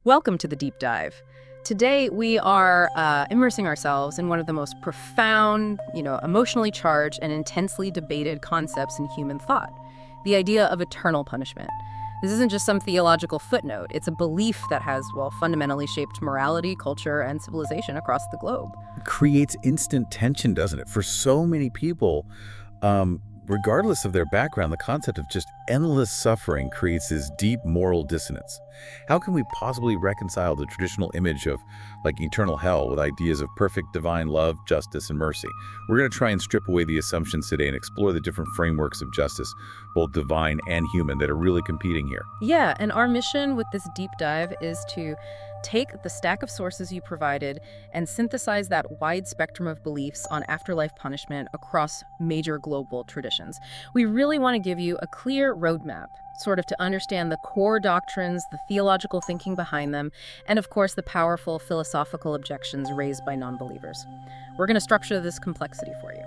Welcome to the Deep Dive. Today we are immersing ourselves in one of the most profound, emotionally charged and intensely debated concepts in human thought, the idea of eternal punishment. This isn't just some theological footnote. It's a belief that has, fundamentally shaped morality, culture, and civilization across the globe. It creates instant tension, doesn't it? For so many people, regardless of their background, the concept of just endless suffering creates this deep moral dissonance. How can we possibly reconcile the traditional image of eternal hell with ideas of perfect divine love, justice, and mercy? We're going to try and strip away the assumptions today and explore the different frameworks of justice, both divine and human, that are really competing here. Yeah, and our mission with this deep dive is to take the stack of sources you provided and synthesize that wide spectrum of beliefs on afterlife punishment across major global traditions. We really want to give you a clear roadmap, sort of to understand the core doctrines, the theological thinking behind them, and of course the powerful philosophical objections raised by non-believers. We're going to structure this complexity for you.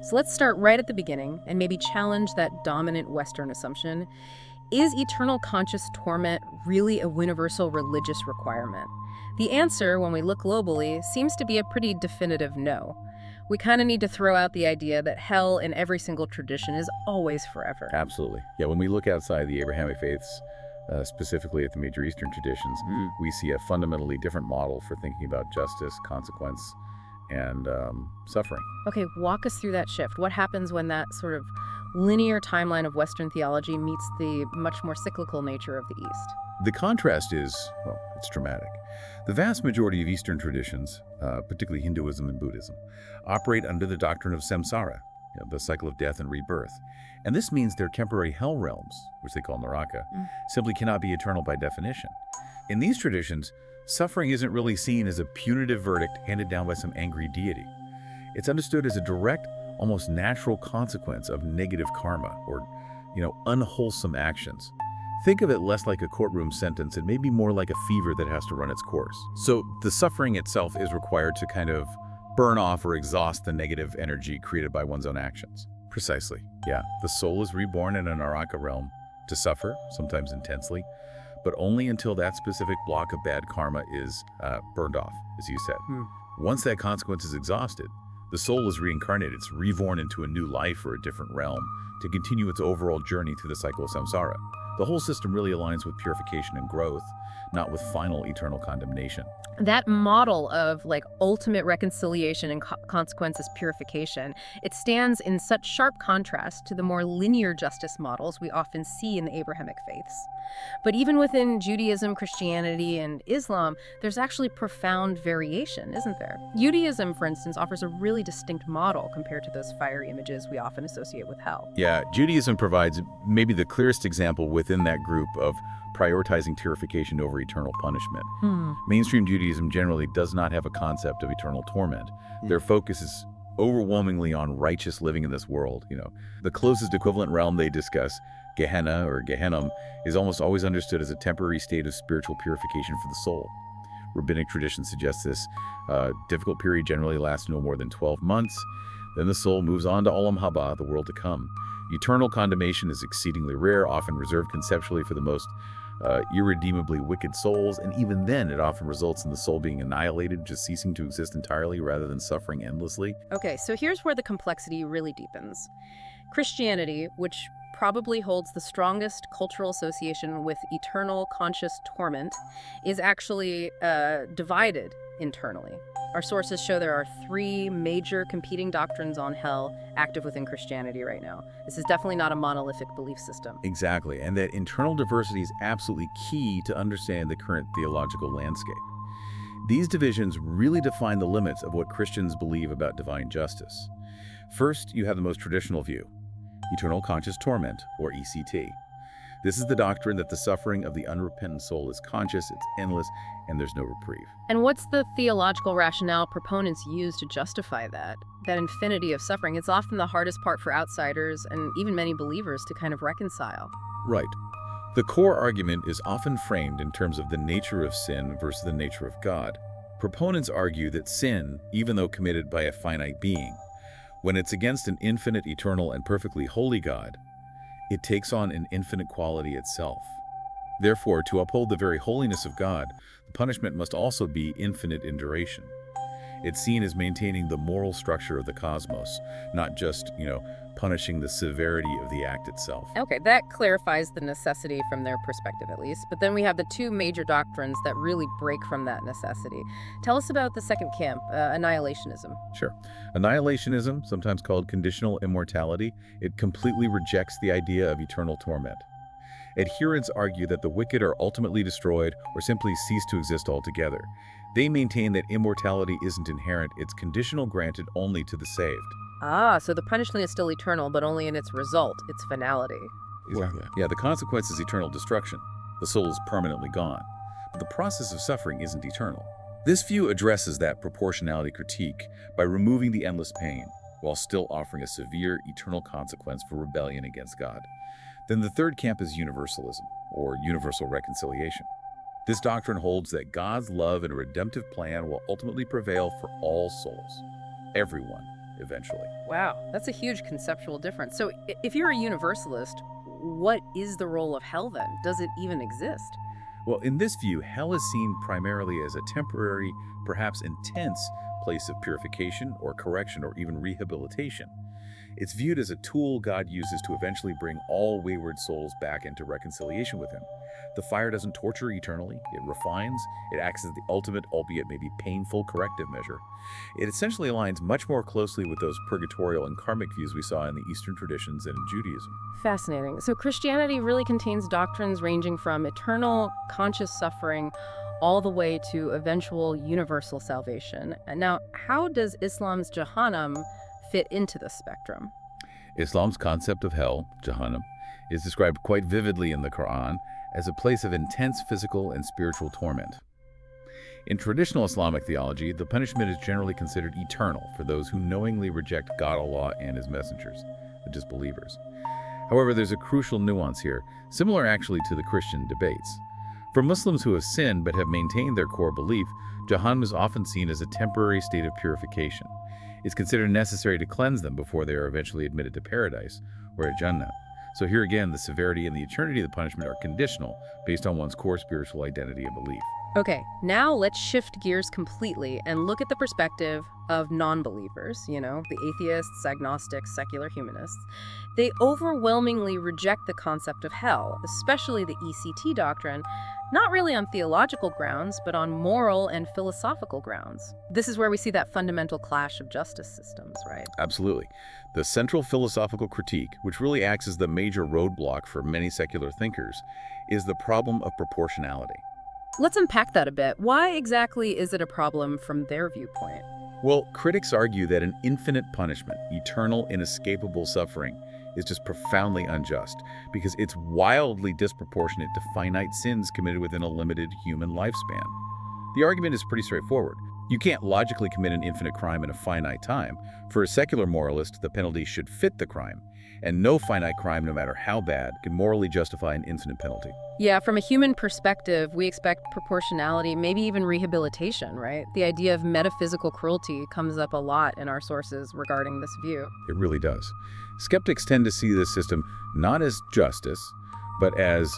So let's start right at the beginning and maybe challenge that dominant Western assumption. Is eternal conscious torment really a universal religious requirement? The answer, when we look globally, seems to be a pretty definitive no. We kind of need to throw out the idea that hell in every single tradition is always forever. Absolutely. Yeah, when we look outside the Abrahamic faiths, specifically at the major Eastern traditions, we see a fundamentally different model for thinking about justice, consequence, and suffering. Okay, walk us through that shift. What happens when that sort of linear timeline of Western theology meets the much more cyclical nature of the East? The contrast is, it's dramatic. The vast majority of Eastern traditions, particularly Hinduism and Buddhism, operate under the doctrine of samsara, the cycle of death and rebirth. And this means their temporary hell realms, which they call naraka, simply cannot be eternal by definition. In these traditions, suffering isn't really seen as a punitive verdict handed down by some angry deity. It's understood as a direct, almost natural consequence of negative karma or, unwholesome actions. Think of it less like a courtroom sentence and maybe more like a fever that has to run its course. So the suffering itself is required to kind of burn off or exhaust the negative energy created by one's own actions. Precisely. Yeah, the soul is reborn in a naraka realm to suffer, sometimes intensely, but only until that specific block of bad karma is burned off, as you said. Once that consequence is exhausted, the soul is reincarnated. It's reborn into a new life or a different realm to continue its overall journey through the cycle of samsara. The whole system really aligns with purification and growth, not with final eternal condemnation. That model of ultimate reconciliation and consequences purification, it stands in such sharp contrast to the more linear justice models we often see in the Abrahamic faiths. But even within Judaism, Christianity, and Islam, there's actually profound variation, isn't there? Judaism, for instance, offers a really distinct model compared to those fiery images we often associate with hell. Yeah, Judaism provides maybe the clearest example within that group of prioritizing purification over eternal punishment. Mainstream Judaism generally does not have a concept of eternal torment. Their focus is overwhelmingly on righteous living in this world. The closest equivalent realm they discuss, Gehenna or Gehenna, is almost always understood as a temporary state of spiritual purification for the soul. Rabbinic tradition suggests this difficult period generally lasts no more than 12 months. Then the soul moves on to Olam Haba, the world to come. Eternal condemnation is exceedingly rare, often reserved conceptually for the most irredeemably wicked souls, and even then it often results in the soul being annihilated, just ceasing to exist entirely rather than suffering endlessly. Okay, so here's where the complexity really deepens. Christianity, which probably holds the strongest cultural association with eternal conscious torment, is actually divided internally. Our sources show there are 3 major competing doctrines on hell active within Christianity right now. This is definitely not a monolithic belief system. Exactly, and that internal diversity is absolutely key to understand the current theological landscape. These divisions really define the limits of what Christians believe about divine justice. First, you have the most traditional view, eternal conscious torment, or ECT. This is the doctrine that the suffering of the unrepentant soul is conscious, it's endless, and there's no reprieve. And what's the theological rationale proponents use to justify that infinity of suffering? It's often the hardest part for outsiders and even many believers to kind of reconcile. Right. The core argument is often framed in terms of the nature of sin versus the nature of God. Proponents argue that sin, even though committed by a finite being, when it's against an infinite, eternal, and perfectly holy God, it takes on an infinite quality itself. Therefore, to uphold the very holiness of God, the punishment must also be infinite in duration. It's seen as maintaining the moral structure of the cosmos, not just, punishing the severity of the act itself. Okay, that clarifies the necessity from their perspective at least. But then we have the two major doctrines that really break from that necessity. Tell us about the second camp, annihilationism. Sure. Annihilationism, sometimes called conditional immortality, it completely rejects the idea of eternal torment. Adherents argue that the wicked are ultimately destroyed or simply cease to exist altogether. They maintain that immortality isn't inherent, it's conditional, granted only to the saved. Ah, so the punishment is still eternal, but only in its result, its finality. Exactly. Yeah, the consequence is eternal destruction. The soul is permanently gone. But the process of suffering isn't eternal. This view addresses that proportionality critique by removing the endless pain, while still offering a severe eternal consequence for rebellion against God. Then the third camp is universalism, or universal reconciliation. This doctrine holds that God's love and redemptive plan will ultimately prevail for all souls, everyone, eventually. Wow, that's a huge conceptual difference. So if you're a universalist, what is the role of hell then? Does it even exist? Well, in this view, hell is seen primarily as a temporary, perhaps intense, place of purification or correction or even rehabilitation. It's viewed as a tool God uses to eventually bring all wayward souls back into reconciliation with Him. The fire doesn't torture eternally, it refines, it acts as the ultimate, albeit maybe painful, corrective measure. It essentially aligns much more closely with those purgatorial and karmic views we saw in the Eastern traditions and in Judaism. Fascinating. So Christianity really contains doctrines ranging from eternal, conscious suffering all the way to eventual universal salvation. And now, how does Islam's Jahannam fit into this spectrum? Islam's concept of hell, Jahannam, is described quite vividly in the Quran as a place of intense physical and spiritual torment. In traditional Islamic theology, the punishment is generally considered eternal for those who knowingly reject God, Allah, and His messengers, the disbelievers. However, there's a crucial nuance here, similar actually to the Christian debates. For Muslims who have sinned but have maintained their core belief, Jahannam is often seen as a temporary state of purification. It's considered necessary to cleanse them before they are eventually admitted to paradise, or a Jannah. So here again, the severity and the eternity of the punishment are conditional based on one's core spiritual identity and belief. Okay, now let's shift gears completely and look at the perspective of non-believers, the atheists, agnostics, secular humanists. They overwhelmingly reject the concept of hell, especially the ECT doctrine, not really on theological grounds, but on moral and philosophical grounds. This is where we see that fundamental clash of justice systems, right? Absolutely. The central philosophical critique, which really acts as the major roadblock for many secular thinkers, is the problem of proportionality. Let's unpack that a bit. Why exactly is it a problem from their viewpoint? Well, critics argue that an infinite punishment, eternal, inescapable suffering, is just profoundly unjust because it's wildly disproportionate to finite sins committed within a limited human lifespan. The argument is pretty straightforward. You can't logically commit an infinite crime in a finite time. For a secular moralist, the penalty should fit the crime, and no finite crime, no matter how bad, can morally justify an infinite penalty. Yeah, from a human perspective, we expect proportionality, maybe even rehabilitation, right? The idea of metaphysical cruelty comes up a lot in our sources regarding this view. It really does. Skeptics tend to see this system not as justice, but as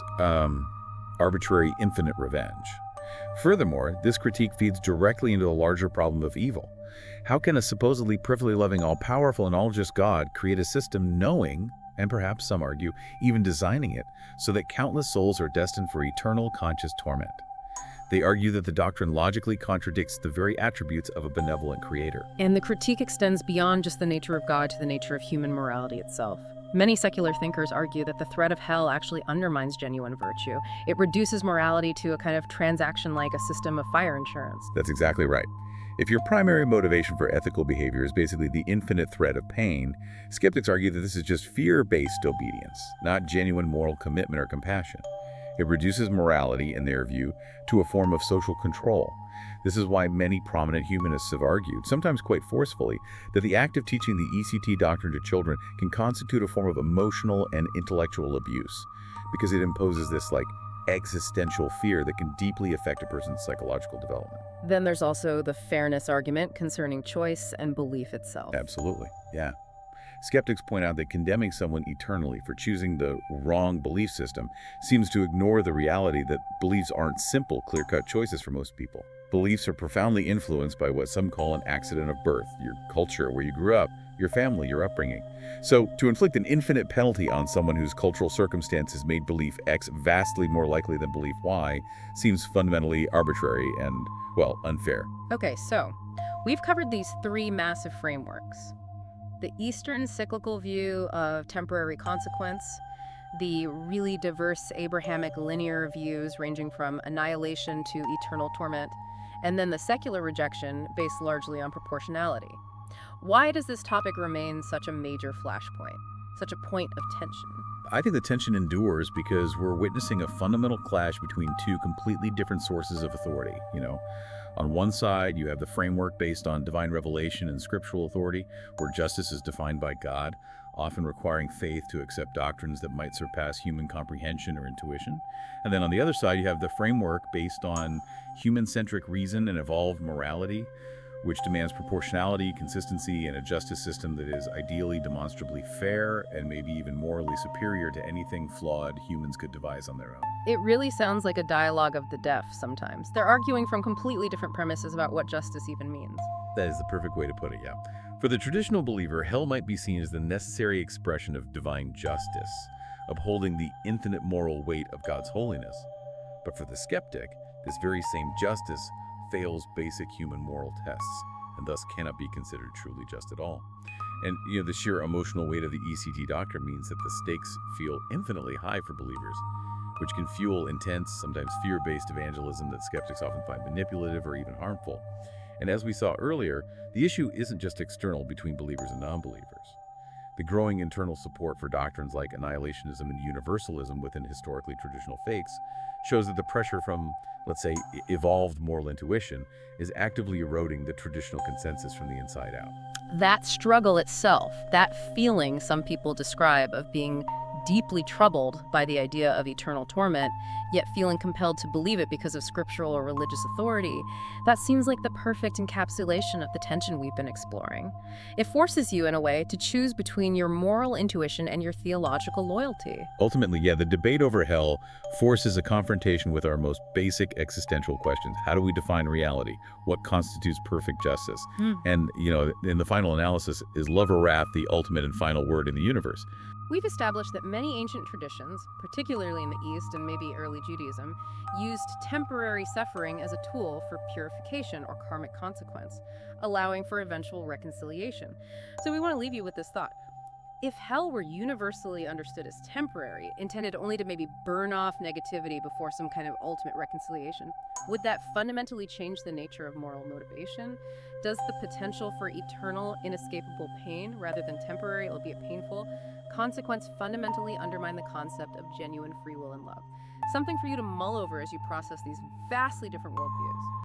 arbitrary infinite revenge. Furthermore, this critique feeds directly into the larger problem of evil. How can a supposedly perfectly loving, all-powerful, and all-just God create a system knowing, and perhaps some argue, even designing it, so that countless souls are destined for eternal conscious torment? They argue that the doctrine logically contradicts the very attributes of a benevolent creator. And the critique extends beyond just the nature of God to the nature of human morality itself. Many secular thinkers argue that the threat of hell actually undermines genuine virtue. It reduces morality to a kind of transaction like a system of fire insurance. That's exactly right. If your primary motivation for ethical behavior is basically the infinite threat of pain, skeptics argue that this is just fear-based obedience, not genuine moral commitment or compassion. It reduces morality, in their view, to a form of social control. This is why many prominent humanists have argued, sometimes quite forcefully, that the act of teaching the ECT doctrine to children can constitute a form of emotional and intellectual abuse, because it imposes this, existential fear that can deeply affect a person's psychological development. Then there's also the fairness argument concerning choice and belief itself. Absolutely, yeah. Skeptics point out that condemning someone eternally for choosing the wrong belief system seems to ignore the reality that beliefs aren't simple, clear-cut choices for most people. Beliefs are profoundly influenced by what some call an accident of birth, your culture, where you grew up, your family, your upbringing. So, to inflict an infinite penalty on someone whose cultural circumstances made belief X vastly more likely than belief Y seems fundamentally arbitrary and, well, unfair. Okay, so we've covered these three massive frameworks. The Eastern cyclical view of temporary consequence, the really diverse Abrahamic linear views ranging from annihilation to eternal torment, and then the secular rejection based largely on proportionality. Why does this topic remain such a major flashpoint, such a point of tension? I think the tension endures because we're witnessing a fundamental clash between two completely different sources of authority. On one side, you have the framework based on divine revelation and scriptural authority, where justice is defined by God, often requiring faith to accept doctrines that might surpass human comprehension or intuition. And then on the other side, you have the framework based on human-centric reason and evolved morality, which demands proportionality, consistency, and a justice system that is ideally demonstrably fair and maybe even morally superior to anything flawed humans could devise on their own. It really sounds like a dialogue of the deaf sometimes. They're arguing from completely different premises about what justice even means. That is the perfect way to put it, yeah. For the traditional believer, hell might be seen as the necessary expression of divine justice, upholding the infinite moral weight of God's holiness. But for the skeptic, this very same justice fails basic human moral tests and thus cannot be considered truly just at all. And the sheer emotional weight of the ECT doctrine means that the stakes feel infinitely high for believers, which can fuel intense, sometimes fear-based evangelism that skeptics often find manipulative or even harmful. And as we saw earlier, the issue isn't just external between believers and non-believers. The growing internal support for doctrines like annihilationism and universalism within historically traditional faiths shows that the pressure from, let's say, evolved moral intuition is actively eroding the traditional consensus from the inside out. That struggle itself, that feeling some people describe of being deeply troubled by the idea of eternal torment, yet feeling compelled to believe it because of scriptural or religious authority, that seems like the perfect encapsulation of the tension we've been exploring. It forces you, in a way, to choose between your moral intuition and your theological loyalty. Ultimately, yeah, the debate over hell forces a confrontation with our most basic existential questions. How do we define reality? What constitutes perfect justice? And, in the final analysis, is love or wrath the ultimate and final word in the universe? We've established that many ancient traditions, particularly in the East and maybe early Judaism, used temporary suffering as a tool for purification or karmic consequence, allowing for eventual reconciliation. So we want to leave you with this thought. If hell were universally understood as temporary, intended only to maybe burn off negativity before some kind of ultimate reconciliation, would that fundamentally change the nature of moral motivation? Does the potential for eternal, inescapable pain, rather than temporary, albeit painful, consequence fundamentally undermine the concept of genuine free will and love? Something for you to mull over as you process these vastly different worldviews.